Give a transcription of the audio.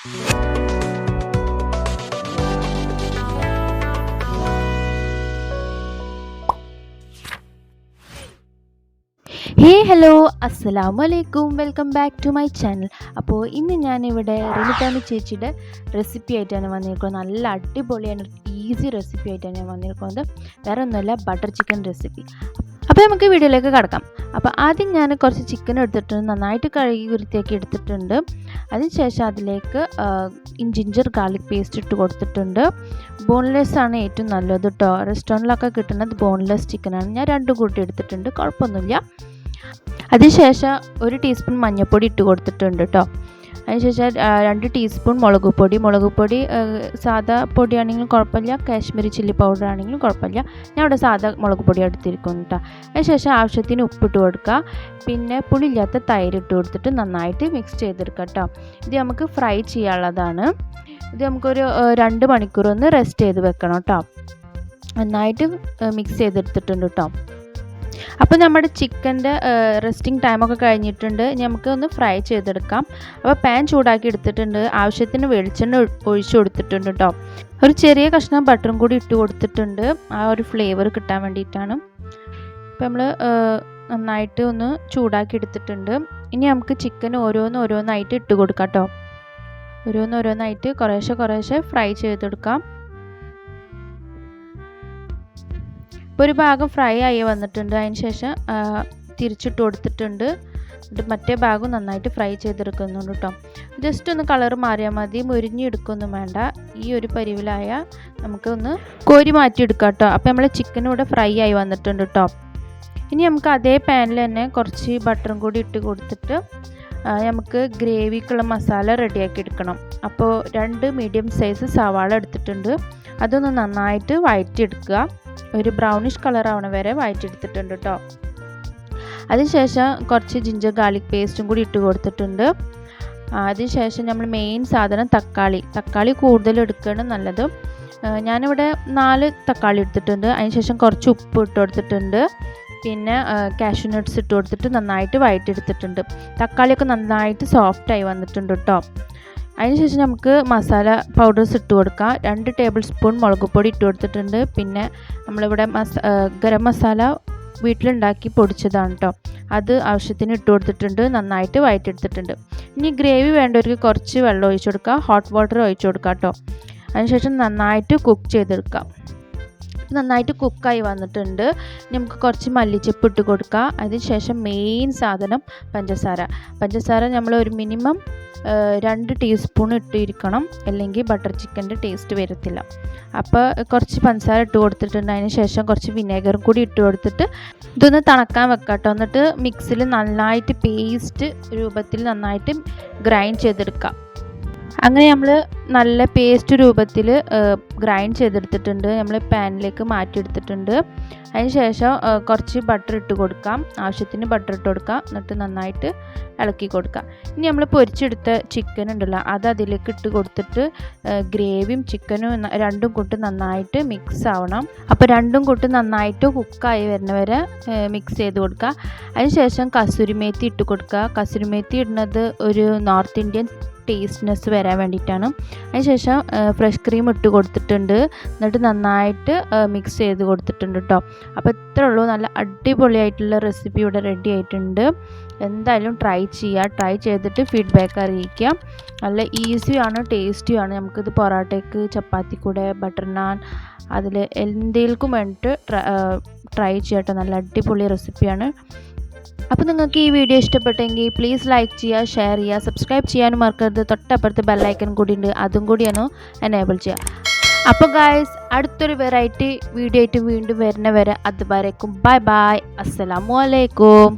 ഹേ hello അസ്സലാമു അലൈക്കും welcome back to my channel. അപ്പോൾ ഇന്ന് ഞാനിവിടെ റിനിതാമി ചേച്ചിയുടെ റെസിപ്പി ആയിട്ടാണ് വന്നിരിക്കുന്നത്. നല്ല അടിപൊളിയാണ്, ഈസി റെസിപ്പി ആയിട്ടാണ് ഞാൻ വന്നിരിക്കുന്നത്. വേറെ ഒന്നുമല്ല, ബട്ടർ ചിക്കൻ റെസിപ്പി. അപ്പോൾ നമുക്ക് വീഡിയോയിലേക്ക് കടക്കാം. അപ്പോൾ ആദ്യം ഞാൻ കുറച്ച് ചിക്കൻ എടുത്തിട്ടുണ്ട്, നന്നായിട്ട് കഴുകി വൃത്തിയാക്കി എടുത്തിട്ടുണ്ട്. അതിനുശേഷം അതിലേക്ക് ജിഞ്ചർ ഗാർലിക് പേസ്റ്റ് ഇട്ട് കൊടുത്തിട്ടുണ്ട്. ബോൺലെസ് ആണ് ഏറ്റവും നല്ലത് കേട്ടോ. റെസ്റ്റോറൻറ്റിലൊക്കെ കിട്ടുന്നത് ബോൺലെസ് ചിക്കനാണ്. ഞാൻ 2 കൂട്ടി എടുത്തിട്ടുണ്ട്, കുഴപ്പമൊന്നുമില്ല. അതിനുശേഷം 1 ടീസ്പൂൺ മഞ്ഞൾപ്പൊടി ഇട്ട് കൊടുത്തിട്ടുണ്ട് കേട്ടോ. അതിനുശേഷം 2 ടീസ്പൂൺ മുളക് പൊടി സാധാ പൊടിയാണെങ്കിലും കുഴപ്പമില്ല, കാശ്മീരി ചില്ലി പൗഡർ ആണെങ്കിലും കുഴപ്പമില്ല. ഞാൻ ഇവിടെ സാധാ മുളക് പൊടി എടുത്തിരിക്കുന്നു കേട്ടോ. അതിനുശേഷം ആവശ്യത്തിന് ഉപ്പിട്ട് കൊടുക്കുക. പിന്നെ പുളിയില്ലാത്ത തൈര് ഇട്ട് കൊടുത്തിട്ട് നന്നായിട്ട് മിക്സ് ചെയ്തെടുക്കുക കേട്ടോ. ഇത് നമുക്ക് ഫ്രൈ ചെയ്യാനുള്ളതാണ്. ഇത് നമുക്കൊരു 2 മണിക്കൂർ ഒന്ന് റെസ്റ്റ് ചെയ്ത് വെക്കണം കേട്ടോ. നന്നായിട്ട് മിക്സ് ചെയ്തെടുത്തിട്ടുണ്ട് കേട്ടോ. അപ്പോൾ നമ്മുടെ ചിക്കൻ്റെ റെസ്റ്റിംഗ് ടൈമൊക്കെ കഴിഞ്ഞിട്ടുണ്ട്. നമുക്ക് ഒന്ന് ഫ്രൈ ചെയ്തെടുക്കാം. അപ്പോൾ പാൻ ചൂടാക്കി എടുത്തിട്ടുണ്ട്. ആവശ്യത്തിന് വെളിച്ചെണ്ണ ഒഴിച്ചു കൊടുത്തിട്ടുണ്ട് കേട്ടോ. ഒരു ചെറിയ കഷ്ണം ബട്ടറും കൂടി ഇട്ട് കൊടുത്തിട്ടുണ്ട്, ആ ഒരു ഫ്ലേവർ കിട്ടാൻ വേണ്ടിയിട്ടാണ്. അപ്പോൾ നമ്മൾ നന്നായിട്ട് ഒന്ന് ചൂടാക്കി എടുത്തിട്ടുണ്ട്. ഇനി നമുക്ക് ചിക്കൻ ഓരോന്നായിട്ട് ഇട്ട് കൊടുക്കാം കേട്ടോ. ഓരോന്നായിട്ട് കുറേശ്ശെ ഫ്രൈ ചെയ്തെടുക്കാം. ഇപ്പോൾ ഒരു ഭാഗം ഫ്രൈ ആയി വന്നിട്ടുണ്ട്. അതിന് ശേഷം തിരിച്ചിട്ട് കൊടുത്തിട്ടുണ്ട്. എന്നിട്ട് മറ്റേ ഭാഗം നന്നായിട്ട് ഫ്രൈ ചെയ്തെടുക്കുന്നുണ്ട് കേട്ടോ. ജസ്റ്റ് ഒന്ന് കളർ മാറിയാൽ മതി, മുരിഞ്ഞെടുക്കൊന്നും വേണ്ട. ഈ ഒരു പരിവിലായ നമുക്കൊന്ന് കോരി മാറ്റിയെടുക്കാം കേട്ടോ. അപ്പോൾ നമ്മൾ ചിക്കൻ ഇവിടെ ഫ്രൈ ആയി വന്നിട്ടുണ്ട് കേട്ടോ. ഇനി നമുക്ക് അതേ പാനിൽ തന്നെ കുറച്ച് ബട്ടറും കൂടി ഇട്ട് കൊടുത്തിട്ട് നമുക്ക് ഗ്രേവിക്കുള്ള മസാല റെഡിയാക്കി എടുക്കണം. അപ്പോൾ 2 മീഡിയം സൈസ് സവാള എടുത്തിട്ടുണ്ട്. അതൊന്ന് നന്നായിട്ട് വഴറ്റിയെടുക്കുക. ഒരു ബ്രൗണിഷ് കളർ ആവണ വരെ വഴറ്റിയെടുത്തിട്ടുണ്ട് കേട്ടോ. അതിനുശേഷം കുറച്ച് ജിഞ്ചർ ഗാർലിക് പേസ്റ്റും കൂടി ഇട്ട് കൊടുത്തിട്ടുണ്ട്. അതിനുശേഷം നമ്മൾ മെയിൻ സാധനം തക്കാളി കൂടുതൽ എടുക്കുകയാണ് നല്ലത്. ഞാനിവിടെ 4 തക്കാളി എടുത്തിട്ടുണ്ട്. അതിനുശേഷം കുറച്ച് ഉപ്പ് ഇട്ട് കൊടുത്തിട്ടുണ്ട്. പിന്നെ കാഷ്യൂ നട്ട്സ് ഇട്ട് കൊടുത്തിട്ട് നന്നായിട്ട് വഴറ്റിയെടുത്തിട്ടുണ്ട്. തക്കാളിയൊക്കെ നന്നായിട്ട് സോഫ്റ്റായി വന്നിട്ടുണ്ട് കേട്ടോ. അതിനുശേഷം നമുക്ക് മസാല പൗഡേഴ്സ് ഇട്ട് കൊടുക്കാം. 2 ടേബിൾ സ്പൂൺ മുളക് പൊടി ഇട്ട് കൊടുത്തിട്ടുണ്ട്. പിന്നെ നമ്മളിവിടെ ഗരം മസാല വീട്ടിലുണ്ടാക്കി പൊടിച്ചതാണ് കേട്ടോ. അത് ആവശ്യത്തിന് ഇട്ട് കൊടുത്തിട്ടുണ്ട്. നന്നായിട്ട് വഴറ്റിയെടുത്തിട്ടുണ്ട്. ഇനി ഗ്രേവി വേണ്ടവർക്ക് കുറച്ച് വെള്ളം ഒഴിച്ചു കൊടുക്കുക, ഹോട്ട് വാട്ടർ ഒഴിച്ചു കൊടുക്കുക കേട്ടോ. അതിനുശേഷം നന്നായിട്ട് കുക്ക് ചെയ്തെടുക്കാം. നന്നായിട്ട് കുക്കായി വന്നിട്ടുണ്ട്. നമുക്ക് കുറച്ച് മല്ലിച്ചപ്പ് ഇട്ട് കൊടുക്കുക. അതിനുശേഷം മെയിൻ സാധനം പഞ്ചസാര നമ്മൾ ഒരു മിനിമം 2 ടീസ്പൂൺ ഇട്ടിരിക്കണം, അല്ലെങ്കിൽ ബട്ടർ ചിക്കൻ്റെ ടേസ്റ്റ് വരത്തില്ല. അപ്പോൾ കുറച്ച് പഞ്ചസാര ഇട്ട് കൊടുത്തിട്ടുണ്ട്. അതിന് ശേഷം കുറച്ച് വിനേഗറും കൂടി ഇട്ട് കൊടുത്തിട്ട് ഇതൊന്ന് തണുക്കാൻ വെക്കാം കേട്ടോ. എന്നിട്ട് മിക്സിയിൽ നന്നായിട്ട് പേസ്റ്റ് രൂപത്തിൽ നന്നായിട്ട് ഗ്രൈൻഡ് ചെയ്തെടുക്കാം. അങ്ങനെ നമ്മൾ നല്ല പേസ്റ്റ് രൂപത്തിൽ ഗ്രൈൻഡ് ചെയ്തെടുത്തിട്ടുണ്ട്. നമ്മൾ പാനിലേക്ക് മാറ്റിയെടുത്തിട്ടുണ്ട്. അതിന് ശേഷം കുറച്ച് ബട്ടർ ഇട്ട് കൊടുക്കാം, ആവശ്യത്തിന് ബട്ടർ ഇട്ട് കൊടുക്കാം. എന്നിട്ട് നന്നായിട്ട് ഇളക്കി കൊടുക്കാം. ഇനി നമ്മൾ പൊരിച്ചെടുത്ത ചിക്കൻ ഉണ്ടല്ലോ, അത് അതിലേക്ക് ഇട്ട് കൊടുത്തിട്ട് ഗ്രേവിയും ചിക്കനും രണ്ടും കൂട്ട് നന്നായിട്ട് മിക്സ് ആവണം. അപ്പോൾ രണ്ടും കൂട്ട് നന്നായിട്ട് കുക്കായി വരുന്നവരെ മിക്സ് ചെയ്ത് കൊടുക്കുക. അതിന് ശേഷം കസൂരി മേത്തി ഇട്ട് കൊടുക്കുക. കസൂരി മേത്തി ഇടുന്നത് ഒരു നോർത്ത് ഇന്ത്യൻ ടേസ്റ്റ്നെസ് വരാൻ വേണ്ടിയിട്ടാണ്. അതിനുശേഷം ഫ്രഷ് ക്രീം ഇട്ട് കൊടുത്തിട്ടുണ്ട്. എന്നിട്ട് നന്നായിട്ട് മിക്സ് ചെയ്ത് കൊടുത്തിട്ടുണ്ട് കേട്ടോ. അപ്പോൾ ഇത്രേ ഉള്ളൂ, നല്ല അടിപൊളിയായിട്ടുള്ള റെസിപ്പി ഇവിടെ റെഡി ആയിട്ടുണ്ട്. എന്തായാലും ട്രൈ ചെയ്തിട്ട് ഫീഡ്ബാക്ക് അറിയിക്കുക. നല്ല ഈസിയാണ്, ടേസ്റ്റിയാണ്. നമുക്കിത് പൊറോട്ടയ്ക്ക്, ചപ്പാത്തി കൂടെ, ബട്ടർ നാൻ, അതിൽ എന്തെങ്കിലും വേണ്ടിയിട്ട് ട്രൈ ചെയ്യട്ടോ. നല്ല അടിപൊളി റെസിപ്പിയാണ്. അപ്പോൾ നിങ്ങൾക്ക് ഈ വീഡിയോ ഇഷ്ടപ്പെട്ടെങ്കിൽ പ്ലീസ് ലൈക്ക് ചെയ്യുക, ഷെയർ ചെയ്യുക, സബ്സ്ക്രൈബ് ചെയ്യാനും മറക്കരുത്. തൊട്ടപ്പുറത്ത് ബെല്ലൈക്കൺ കൂടി ഉണ്ട്, അതും കൂടിയാണ് എനേബിൾ ചെയ്യുക. അപ്പോൾ ഗായ്സ്, അടുത്തൊരു വെറൈറ്റി വീഡിയോ ആയിട്ട് വീണ്ടും വരുന്നവരെ അതുവരേക്കും ബൈ ബൈ, അസ്സലാമു അലൈക്കും.